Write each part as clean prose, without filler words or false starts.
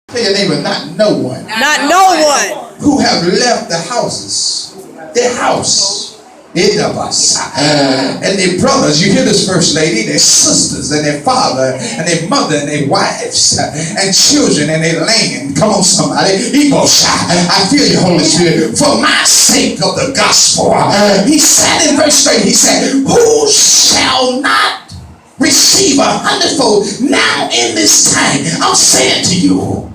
Tell your neighbor, not no one. Not no one. Who have left the houses, their house. And their brothers, you hear this first lady, their sisters and their father and their mother and their wives and children and their land. Come on, somebody. I feel you, Holy Spirit. For my sake of the gospel. He said in verse 3, he said, who shall not receive 100-fold now in this time? I'm saying to you,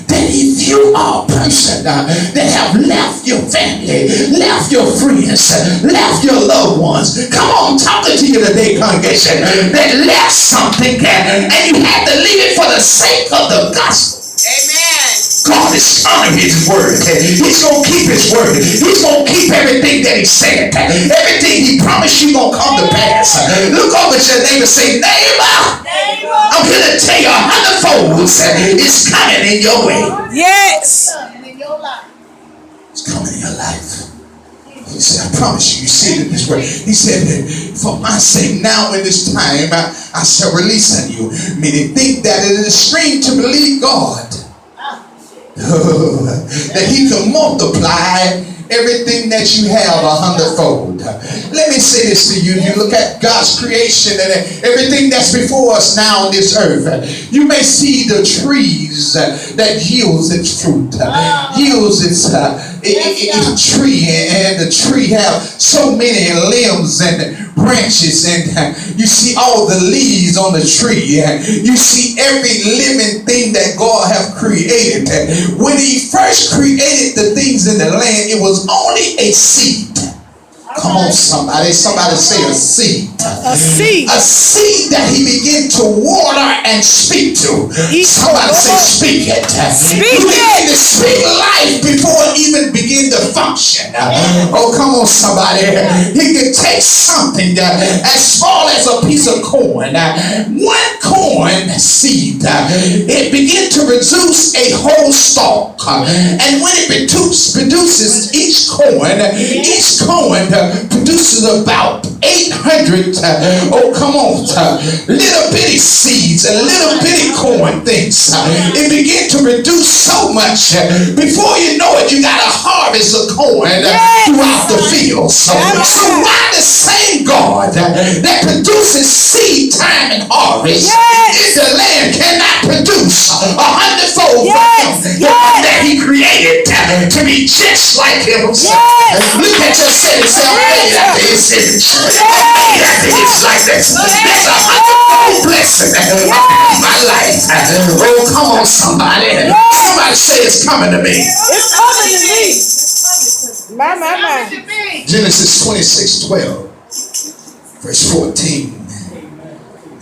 that if you are a person that have left your family, left your friends, left your loved ones, come on, talking to you today, congregation, that left something and you had to leave it for the sake of the gospel. Amen. God is honoring his word. He's going to keep his word. He's going to keep everything that he said. Everything he promised you going to come to pass. Look over at your neighbor and say, neighbor, I'm here to tell you 100-fold is coming in your way. Yes. It's coming in your life. He said, I promise you. You see it in his word. He said, for my sake now in this time, I shall release on you. Meaning, think that it is a stream to believe God. That he can multiply everything that you have 100-fold. Let me say this to you. You look at God's creation and everything that's before us now on this earth. You may see the trees that yields its fruit, yields its tree, and the tree have so many limbs and branches, and you see all the leaves on the tree. You see every living thing that God have created. When he first created the things in the land, it was only a seed. Come on, somebody. Somebody say a seed. A seed. A seed that he began to water and speak to. Somebody say speak it. Speak he began it. to speak life before it even began to function. Oh, come on, somebody. He could take something as small as a piece of corn. One corn seed. It began to produce a whole stalk. And when it produces each corn produces about 800 little bitty seeds and little bitty corn things. It began to produce so much. Before you know it, you got a harvest of corn throughout the fields. So why the same God that produces seed time and harvest if the land cannot produce 100-fold for him, the one that he created to be just like himself? Look at yourself and say, I'm made after his image. I'm made after his likeness. There's 100-fold blessing upon my life. Oh, come on, somebody. Somebody say it's coming to me. It's coming to me. My. Genesis 26:12, verse 14.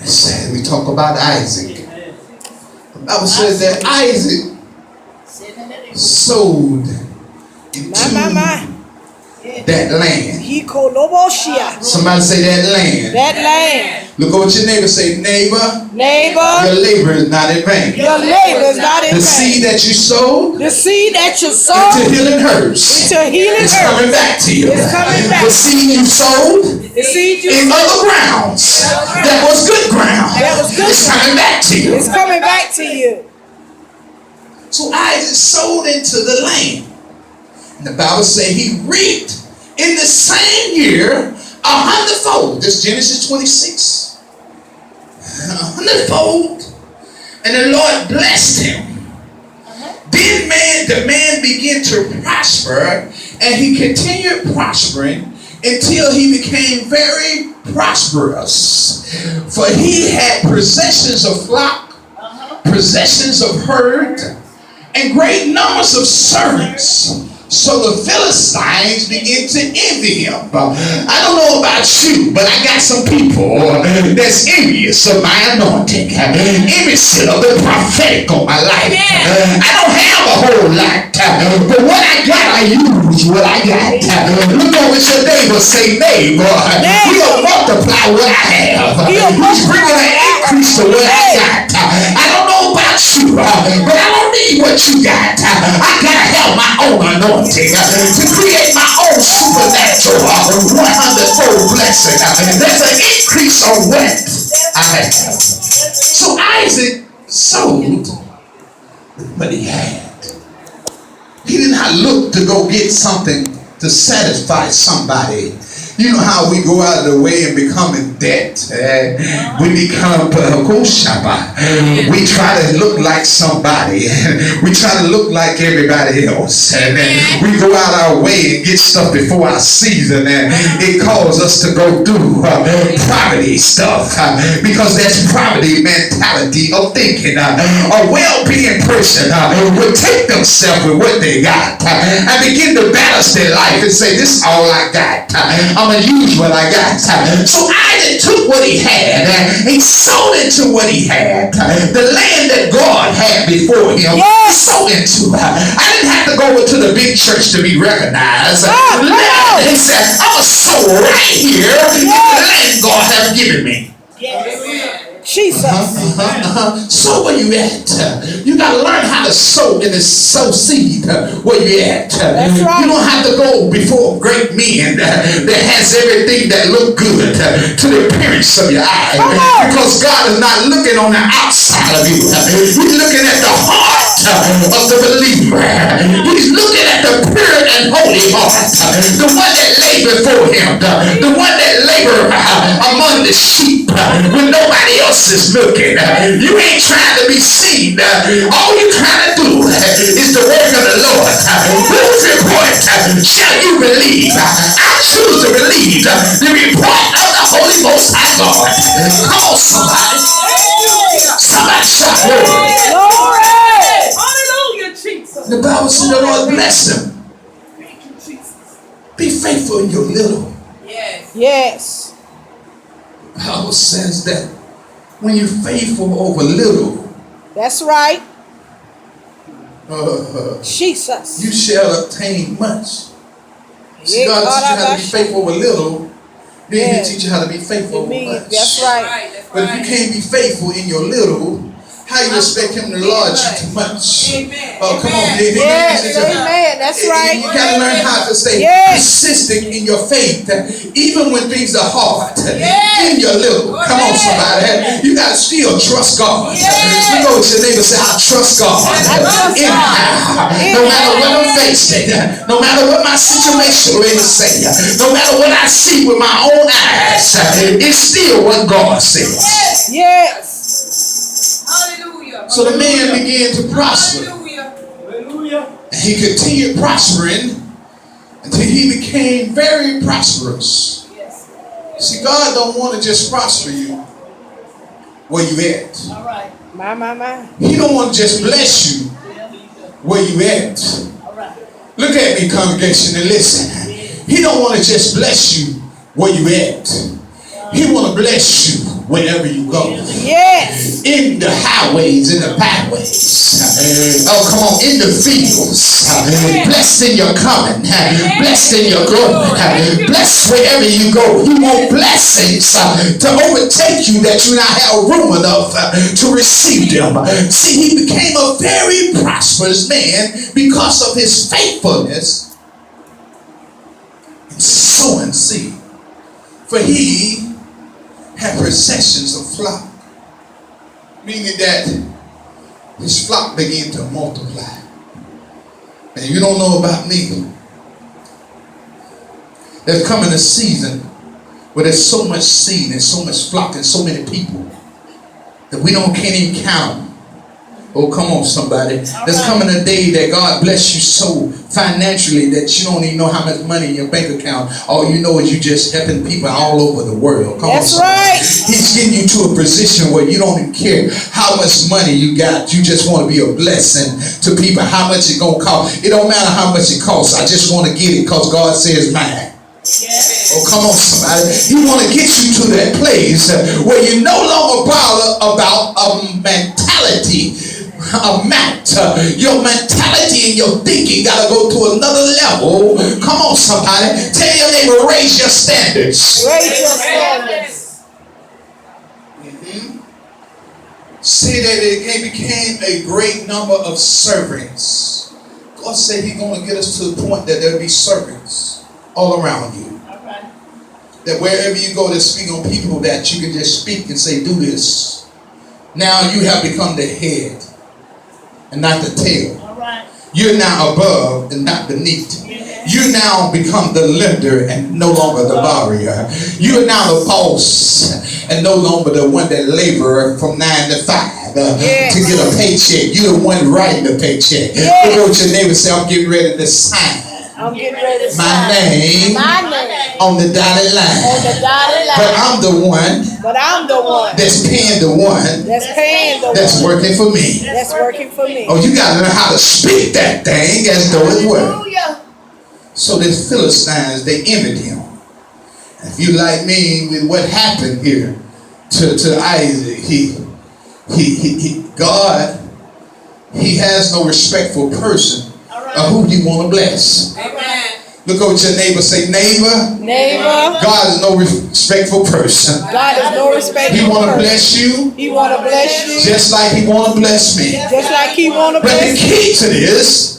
It said, we talk about Isaac. The Bible says that Isaac sowed into that land. Somebody say that land. That land. Look over at your neighbor. Say, neighbor. Your labor is not in vain. Your labor is not in vain. The seed that you sowed. The seed that you sowed. Into healing herbs. It's coming back to you. It's coming back. The seed you sowed. The seed you in other grounds. That was good ground. It's coming back to you. It's coming back to you. So Isaac sowed into the land. And the Bible says he reaped in the same year 100-fold. This is Genesis 26. 100-fold. And the Lord blessed him. Then the man began to prosper, and he continued prospering until he became very prosperous. For he had possessions of flock, possessions of herd, and great numbers of servants. So the Philistines began to envy him. I don't know about you, but I got some people that's envious of my anointing, envious of the prophetic on my life. I don't have a whole lot, but what I got, I use what I got. Look over at your neighbor, say, neighbor, he'll multiply what I have. He's bringing an increase to what I got. I don't know about you, but I don't need what you got. I gotta have my own anointing to create my own supernatural 100-fold blessing. There's an increase on what I have. So Isaac sowed with what he had. He did not look to go get something to satisfy somebody. You know how we go out of the way and become in debt. We become we try to look like somebody. We try to look like everybody else. And we go out our way and get stuff before our season. And it causes us to go through poverty stuff. Because that's poverty mentality of thinking. A well-being person would take themselves with what they got and begin to balance their life and say, this is all I got. I'm going to use what I got. So Isaac took what he had and he sold into what he had. The land that God had before him, he sold into. I didn't have to go to the big church to be recognized. He said, I'm a soul right here in the land God has given me. Jesus. Sow where you at. You got to learn how to sow and sow seed where you at. That's right. You don't have to go before great men that has everything that look good to the appearance of your eye. Because God is not looking on the outside of you. He's looking at the heart of the believer. He's looking at the pure and holy heart. The one that lay before him. The one that labor among the sheep when nobody else is looking. You ain't trying to be seen. All you trying to do is the work of the Lord. Whose report shall you believe? I choose to believe the report of the Holy Most High God. Come on, somebody. Somebody shout glory. Hallelujah, Jesus. The Bible says the Lord bless him. Thank you, Jesus. Be faithful in your little. Yes. The Bible says that when you're faithful over little, That's right. Jesus. you shall obtain much. See, God teach you how to be faithful over little, then He'll teach you how to be faithful over much. That's right. But if you can't be faithful in your little, how you expect Him to enlarge you too much? Oh, come on. Yes, amen. That's right. You got to learn how to stay persistent in your faith, even when things are hard. In your little. Come on, somebody. You got to still trust God. You go to your neighbor and say, I trust God. No matter what I'm facing, no matter what my situation may say, no matter what I see with my own eyes, it's still what God says. Yes. So the man began to prosper. And he continued prospering until he became very prosperous. See, God don't want to just prosper you where you at. All right. My. He don't want to just bless you where you at. All right. Look at me, congregation, and listen. He don't want to just bless you where you at. He want to bless you wherever you go. Yes. In the highways, in the byways. Oh, come on, in the fields. Blessed in your coming. Blessed in your going. Blessed wherever you go. He want blessings to overtake you that you not have room enough to receive them. See, he became a very prosperous man because of his faithfulness in sowing seed. For he had possessions of flock, meaning that his flock began to multiply. And you don't know about me, there's coming a season where there's so much seed and so much flock and so many people that can't even count them. Oh, come on, somebody. There's coming a day that God bless you so financially that you don't even know how much money in your bank account. All you know is you just helping people all over the world. Come That's on, right. He's getting you to a position where you don't even care how much money you got. You just want to be a blessing to people. How much it going to cost? It don't matter how much it costs. I just want to get it because God says mine. Oh, come on, somebody. He want to get you to that place where you no longer bother about a mentality amount. Your mentality and your thinking got to go to another level. Come on, somebody. Tell your neighbor, raise your standards. Raise your standards. See that it became a great number of servants. God said He's going to get us to the point that there'll be servants all around you. That wherever you go to speak on people, that you can just speak and say, do this. Now you have become the head. and not the tail. All right. You're now above and not beneath. You now become the lender and no longer the borrower. You are now the boss and no longer the one that labored from 9 to 5 to get a paycheck. You're the one writing the paycheck. Look at your neighbor and say, I'm getting ready to sign. I'm getting ready to sign My name on the dotted line. on the dotted line. But I'm the one that's paying the one that's working for me. That's working for me. Oh, you got to learn how to speak that thing as though it were. So the Philistines, they envied him. If you like me with what happened here to Isaac, God, he has no respect for a person or who he want to bless. Amen. Look over your neighbor, say, neighbor, God is no respectful person. God is no respectful He want to person. bless you. He want to bless you. Just like he want to bless me. Just like he want to But the bless you. key to this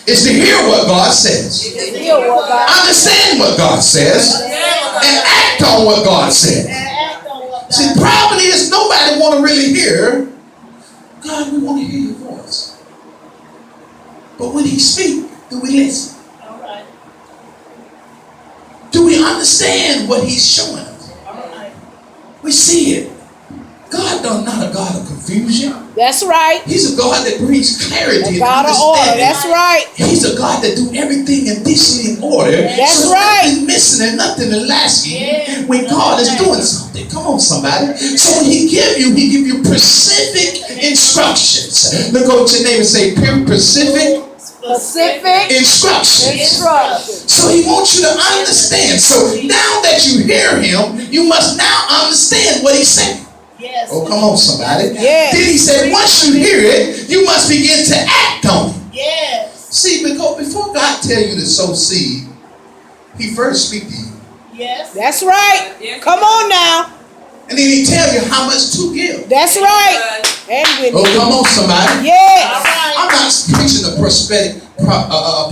is to hear what God says. Hear what God Understand what God says. And act on what God says. See, the problem is nobody want to really hear. God, we want to hear your voice. But when he speaks, do we listen? All right. Do we understand what he's showing us? All right. We see it. God is not a God of confusion. That's right. He's a God that brings clarity and God of order. understanding. That's right. He's a God that do everything in decently in order. That's so right. nothing missing and nothing lacking when God is doing something. Come on, somebody. So when he give you specific instructions. Look over to your neighbor and say, specific instructions. So he wants you to understand. So now that you hear him, you must now understand what he's saying. Yes. Oh, come on, somebody. Yes. Then he said, once you hear it, you must begin to act on it. Yes. See, because before God tell you to sow seed, he first speak to you. Yes. That's right. Come on now. And then he tell you how much to give. That's right. And when Oh, come on, somebody. yes. I'm not preaching a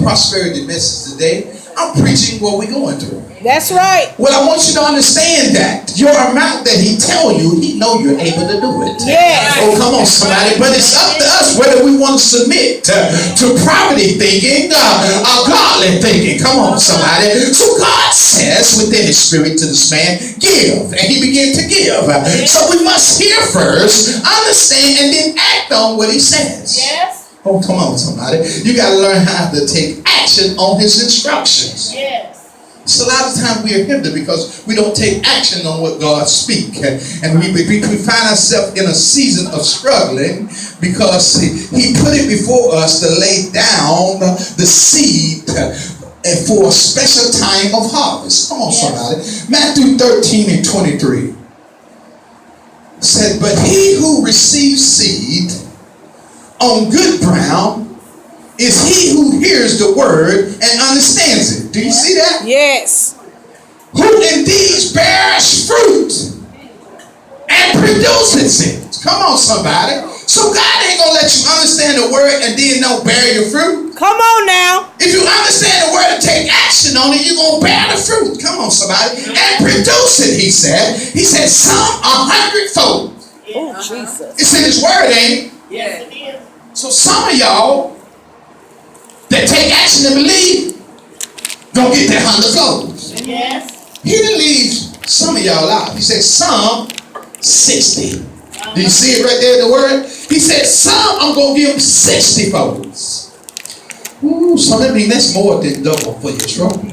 prosperity message today. I'm preaching what we're going through. That's right. Well, I want you to understand that your amount that he tell you, he know you're able to do it. Yes. Oh, come on, somebody. But it's up to us whether we want to submit to poverty thinking or godly thinking. Come on, somebody. So God says within his spirit to this man, give. And he began to give. So we must hear first, understand, and then act on what he says. Yes. Oh, come on, somebody. You got to learn how to take action on his instructions. Yes. So a lot of times we are hindered because we don't take action on what God speaks. And we find ourselves in a season of struggling because he put it before us to lay down the seed and for a special time of harvest. Come on, somebody. Matthew 13:23 said, but he who receives seed on good ground is he who hears the word and understands it. Do you see that? Yes. Who indeed bears fruit and produces it. Come on, somebody. So God ain't going to let you understand the word and then don't bear your fruit. Come on now. If you understand the word and take action on it, you're going to bear the fruit. Come on, somebody. And produce it, he said. He said some 100-fold. Oh, Jesus. It's in his word, ain't it? Yes, it is. So some of y'all that take action and believe, don't get that 100-fold. Yes. He didn't leave some of y'all out. He said some 60. Do you see it right there in the word? He said some I'm going to give them 60 folds. Ooh, so that means that's more than double for your trouble.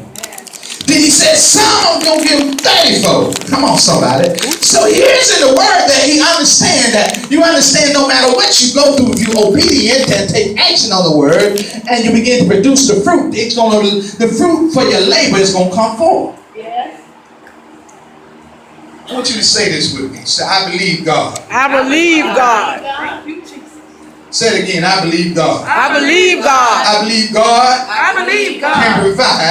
Then he said some I'm going to give them 30 folds. Come on, somebody. So here's in the word that he understands that you understand no matter what you go through, if you're obedient and take action on the word and you begin to produce the fruit, the fruit for your labor is going to come forth. Yes. I want you to say this with me. Say, I believe God. I believe God. Say it again. I believe God. I believe God. I believe God I believe God. can provide